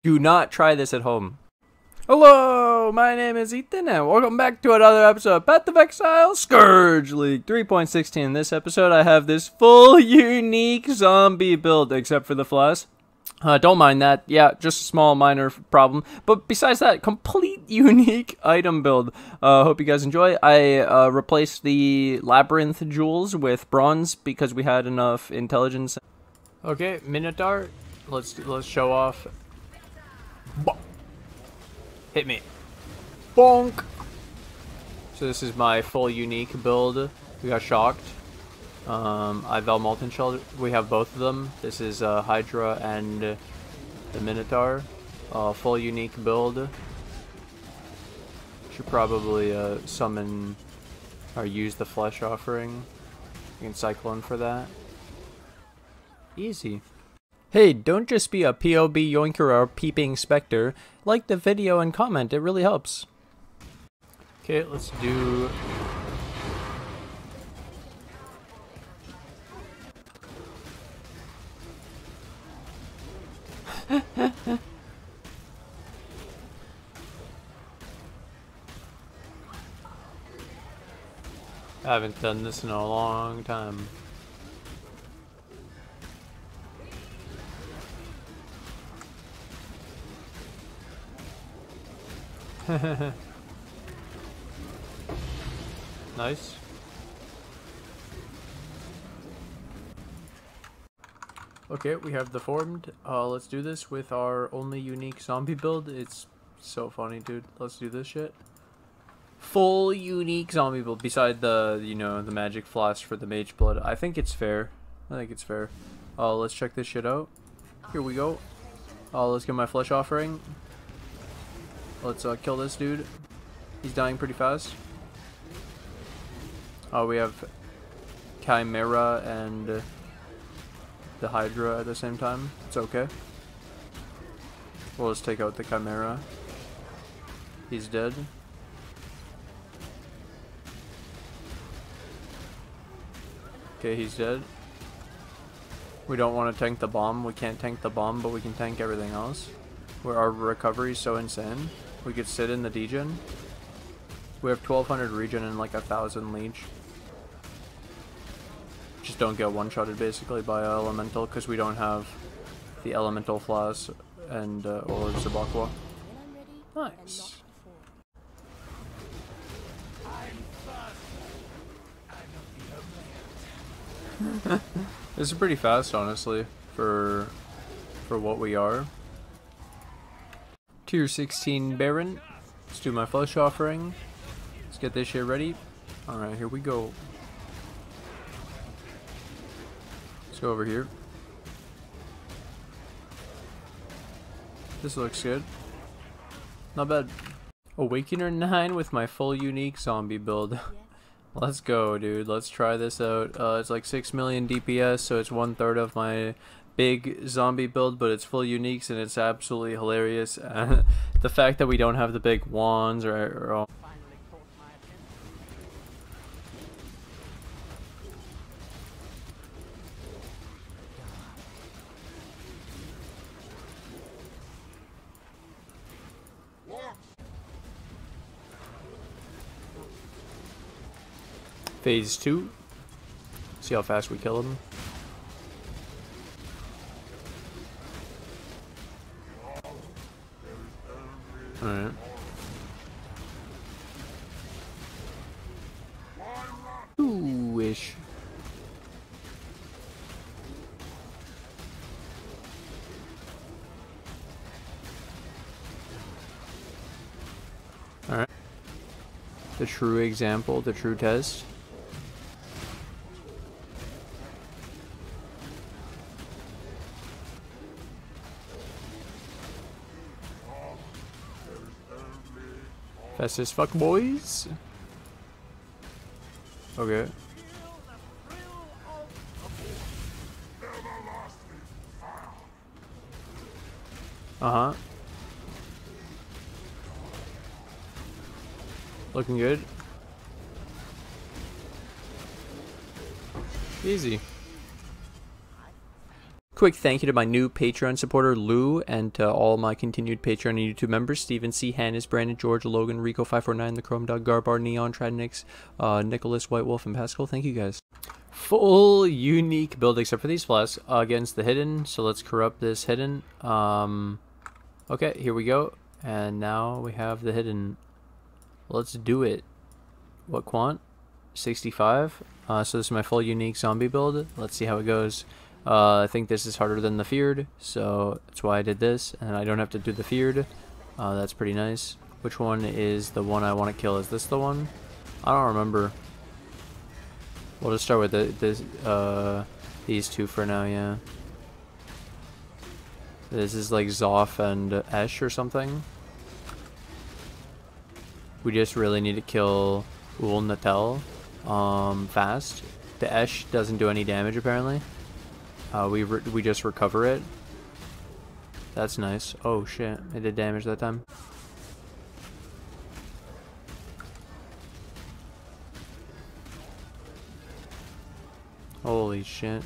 Do not try this at home. Hello, my name is Ethan, and welcome back to another episode of Path of Exile Scourge League 3.16. In this episode, I have this full unique zombie build, except for the flasks. Don't mind that. Yeah, just a small minor problem. But besides that, complete unique item build. Hope you guys enjoy. I replaced the labyrinth jewels with bronze because we had enough intelligence. Okay, Minotaur. Let's show off. Hit me. Bonk! So this is my full unique build. We got shocked. Ivel Molten Shell. We have both of them. This is Hydra and the Minotaur. Full unique build. Should probably summon or use the flesh offering. You can cycle in for that. Easy. Hey, don't just be a POB yoinker or peeping specter. Like the video and comment, it really helps. Okay, let's do... I haven't done this in a long time. Nice. Okay, we have the formed. Let's do this with our only unique zombie build. It's so funny, dude. Let's do this shit. Full unique zombie build beside the, you know, the magic flask for the mage blood. I think it's fair. Let's check this shit out. Here we go. Let's get my flesh offering. Let's kill this dude. He's dying pretty fast. We have Chimera and the Hydra at the same time. It's okay. We'll just take out the Chimera. He's dead. Okay, he's dead. We don't want to tank the bomb. We can't tank the bomb, but we can tank everything else. Where our recovery is so insane. We could sit in the degen. We have 1200 regen and like 1000 leech. Just don't get one-shotted basically by elemental because we don't have the elemental flask and or Zabakwa. Nice. This is pretty fast, honestly, for what we are. Tier 16 Baron. Let's do my flesh offering. Let's get this shit ready. Alright, here we go. Let's go over here. This looks good. Not bad. Awakener 9 with my full unique zombie build. Let's go, dude. Let's try this out. It's like 6 million DPS, so it's 1/3 of my big zombie build, but it's full uniques and it's absolutely hilarious. The fact that we don't have the big wands or Phase 2. See how fast we kill him. Alright. Ooh-ish. Alright. The true example, the true test. Fast as fuck, boys. Okay. Uh-huh. Looking good. Easy. Quick thank you to my new Patreon supporter, Lou, and to all my continued Patreon and YouTube members, Steven C., Hannes, Brandon, George, Logan, Rico549, The Chrome Dog, Garbar, Neon, Tradnix, Nicholas, White Wolf, and Pascal. Thank you guys. Full unique build except for these flasks against the hidden, so let's corrupt this hidden. Okay, here we go. And now we have the hidden. Let's do it. What quant? 65. So this is my full unique zombie build. Let's see how it goes. I think this is harder than the feared, so that's why I did this, and I don't have to do the feared. That's pretty nice. Which one is the one I want to kill? Is this the one? I don't remember. We'll just start with these two for now, yeah. This is like Zoth and Esh or something. We just really need to kill Ul Natel fast. The Esh doesn't do any damage apparently. We just recover it. That's nice. Oh shit, it did damage that time. Holy shit.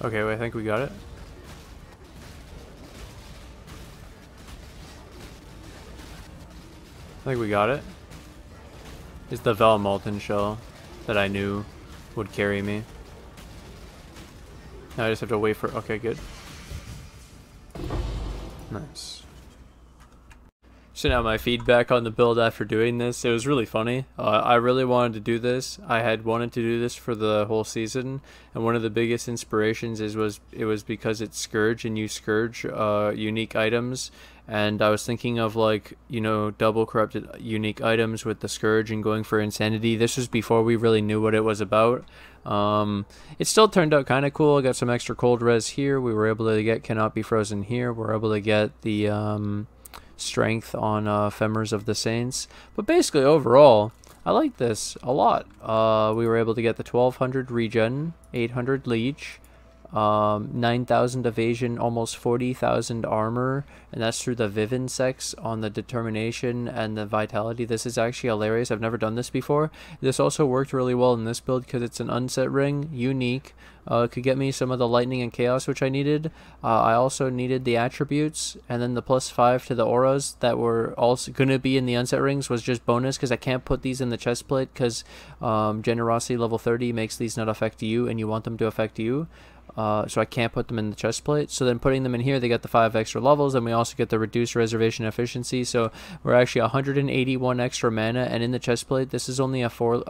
Okay, well, I think we got it. I think we got it. It's the Vel Molten shell that I knew would carry me. Now I just have to wait for... Okay, good. Nice. So now my feedback on the build after doing this, it was really funny. I really wanted to do this. I had wanted to do this for the whole season, and one of the biggest inspirations was because it's Scourge and you Scourge unique items, and I was thinking of, like, you know, double corrupted unique items with the Scourge and going for Insanity. This was before we really knew what it was about. It still turned out kind of cool. I got some extra cold res here. We were able to get Cannot Be Frozen here. We're able to get the strength on Ephemeral of the Saints. But basically, overall, I like this a lot. We were able to get the 1200 regen, 800 leech, 9,000 evasion, almost 40,000 armor, and that's through the Vivinsects on the determination and the vitality. This is actually hilarious. I've never done this before. This also worked really well in this build because it's an unset ring, unique. Could get me some of the lightning and chaos which I needed. I also needed the attributes, and then the +5 to the auras that were also going to be in the unset rings was just bonus because I can't put these in the chest plate because generosity level 30 makes these not affect you and you want them to affect you. So I can't put them in the chest plate. So then putting them in here, they get the 5 extra levels, and we also get the reduced reservation efficiency. So we're actually 181 extra mana, and in the chest plate, this is only a 4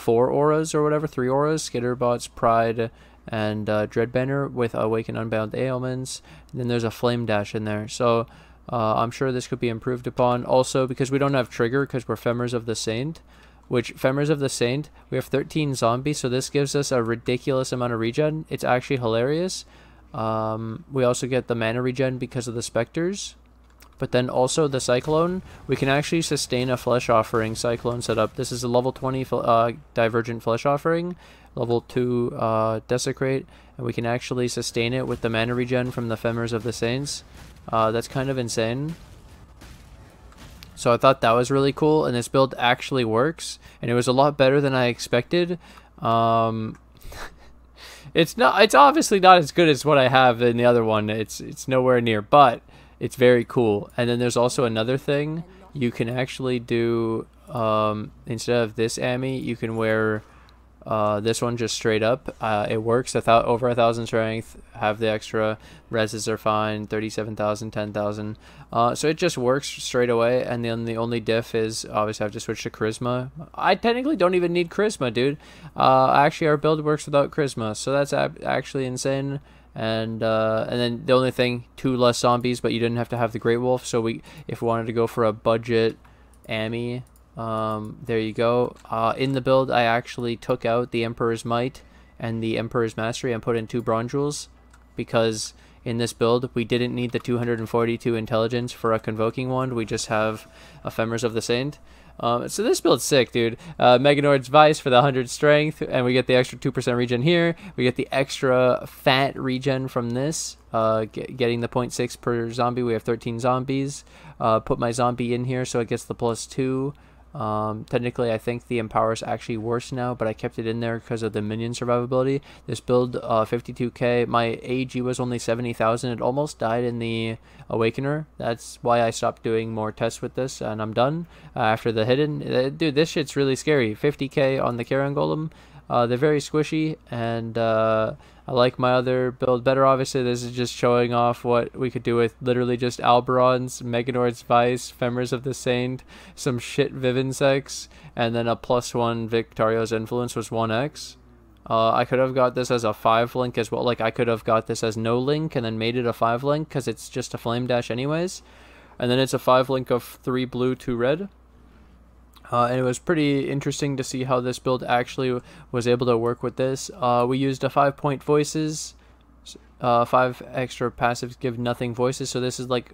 auras or whatever, 3 auras: Skitterbots, Pride, and Dreadbanner with Awaken Unbound Ailments. And then there's a Flame Dash in there. So I'm sure this could be improved upon. Also, because we don't have Trigger, because we're Ephemeral of the Saint. Which, Ephemeral of the Saint, we have 13 zombies, so this gives us a ridiculous amount of regen. It's actually hilarious. We also get the mana regen because of the Spectres. But then also the Cyclone, we can actually sustain a Flesh Offering Cyclone setup. This is a level 20 Divergent Flesh Offering, level 2 Desecrate, and we can actually sustain it with the mana regen from the Ephemeral of the Saints. That's kind of insane. So I thought that was really cool, and this build actually works, and it was a lot better than I expected. It's obviously not as good as what I have in the other one. It's nowhere near, but it's very cool. And then there's also another thing you can actually do. Instead of this Ami, you can wear this one just straight up. It works over 1,000 strength, have the extra reses are fine, 37,000, 10,000. So it just works straight away, and then the only diff is obviously I have to switch to charisma. I technically don't even need charisma, dude. Actually our build works without charisma, so that's actually insane. And then the only thing, 2 less zombies, but you didn't have to have the Great Wolf. So if we wanted to go for a budget Ami, there you go. In the build, I actually took out the Emperor's Might and the Emperor's Mastery and put in 2 Bronze Jewels because in this build. We didn't need the 242 intelligence for a convoking wand. We just have ephemeras of the saint. So this build's sick, dude. Meganord's Vice for the 100 strength, and we get the extra 2% regen here. We get the extra fat regen from this, getting the 0.6 per zombie. We have 13 zombies. Put my zombie in here so it gets the +2. Technically, I think the Empower is actually worse now, but I kept it in there because of the minion survivability. This build, 52k. My AG was only 70,000. It almost died in the Awakener. That's why I stopped doing more tests with this, and I'm done after the hidden. Dude, this shit's really scary. 50k on the Carrion Golem. They're very squishy, and I like my other build better. Obviously, this is just showing off what we could do with literally just Alberons, Meganord's Vice, Ephemeras of the Saint, some shit Vivisex, and then a +1 Victario's Influence was 1x. I could have got this as a 5 link as well. Like, I could have got this as no link and then made it a 5 link because it's just a flame dash anyways. And then it's a 5 link of 3 blue, 2 red. And it was pretty interesting to see how this build actually was able to work with this. We used a 5-point voices, 5 extra passives give nothing voices, so this is like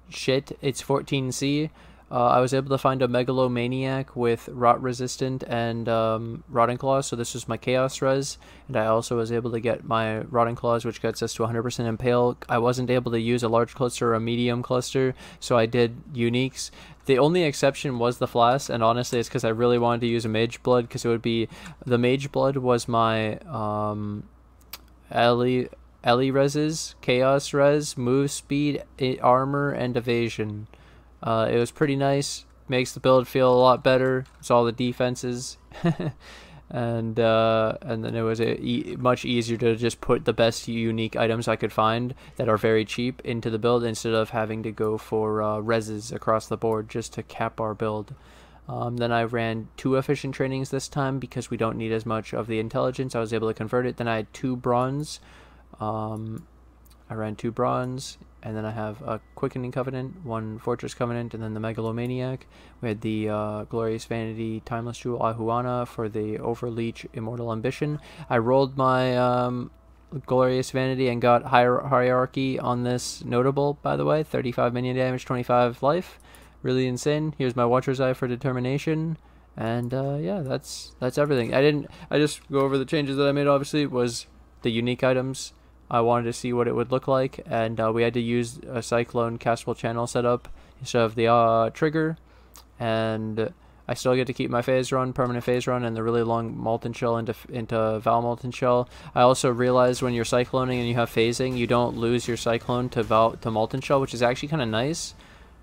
shit. It's 14C. I was able to find a Megalomaniac with Rot Resistant and Rotting Claws, so this was my Chaos Res, and I also was able to get my Rotting Claws, which gets us to 100% Impale. I wasn't able to use a large cluster or a medium cluster, so I did Uniques. The only exception was the flasks, and honestly it's because I really wanted to use a Mage Blood, because it would be, the Mage Blood was my Ellie Reses, Chaos Res, Move Speed, Armor, and Evasion. It was pretty nice, makes the build feel a lot better. It's all the defenses. and then it was much easier to just put the best unique items I could find that are very cheap into the build instead of having to go for reses across the board just to cap our build. Then I ran 2 efficient trainings this time because we don't need as much of the intelligence. I was able to convert it. Then I had 2 bronze. I ran 2 bronze, and then I have a Quickening Covenant, 1 Fortress Covenant, and then the Megalomaniac. We had the Glorious Vanity Timeless Jewel Ahuana for the Overleech Immortal Ambition. I rolled my Glorious Vanity and got Hierarchy on this notable, by the way. 35 minion damage, 25 life. Really insane. Here's my Watcher's Eye for Determination. And yeah, that's everything. I just go over the changes that I made. Obviously was the unique items. I wanted to see what it would look like, and we had to use a Cyclone castable channel setup instead of the trigger, and I still get to keep my phase run, permanent phase run, and the really long Molten Shell into Val Molten Shell. I also realized when you're cycloning and you have phasing, you don't lose your Cyclone to Molten Shell, which is actually kind of nice,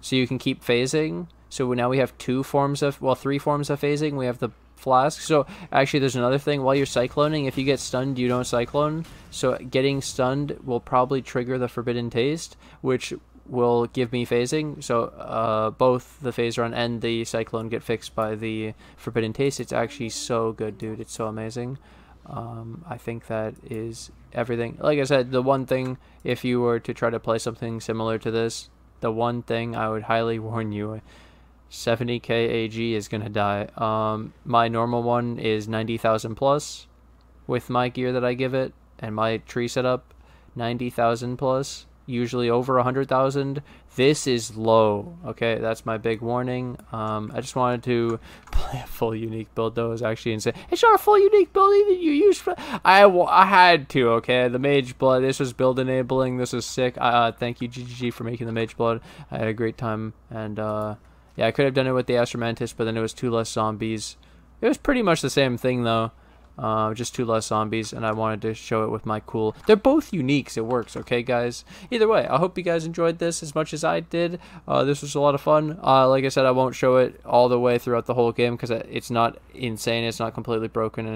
so you can keep phasing. So now we have 3 forms of phasing. We have the flasks. So actually there's another thing. While you're cycloning, if you get stunned, you don't cyclone. So getting stunned will probably trigger the Forbidden Taste, which will give me phasing. So both the phase run and the cyclone get fixed by the Forbidden Taste. It's actually so good, dude. It's so amazing. I think that is everything. Like I said, the one thing, if you were to try to play something similar to this, the one thing I would highly warn you, 70k AG is gonna die. My normal one is 90,000 plus with my gear that I give it, and my tree setup 90,000 plus, usually over 100,000. This is low. Okay, that's my big warning. I just wanted to play a full unique build, though. It was actually insane. It's not a full unique build either. You used I had to. Okay, the Mage Blood. This was build enabling. This was sick. Thank you GGG for making the Mage Blood. I had a great time, and yeah, I could have done it with the Astromantis, but then it was 2 less zombies. It was pretty much the same thing, though. Just 2 less zombies, and I wanted to show it with my cool. They're both uniques. It works, okay, guys? Either way, I hope you guys enjoyed this as much as I did. This was a lot of fun. Like I said, I won't show it all the way throughout the whole game because it's not insane. It's not completely broken,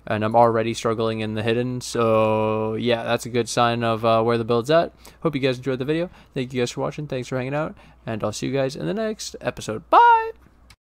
and I'm already struggling in the hidden. So yeah, that's a good sign of where the build's at. Hope you guys enjoyed the video. Thank you guys for watching. Thanks for hanging out, and I'll see you guys in the next episode. Bye.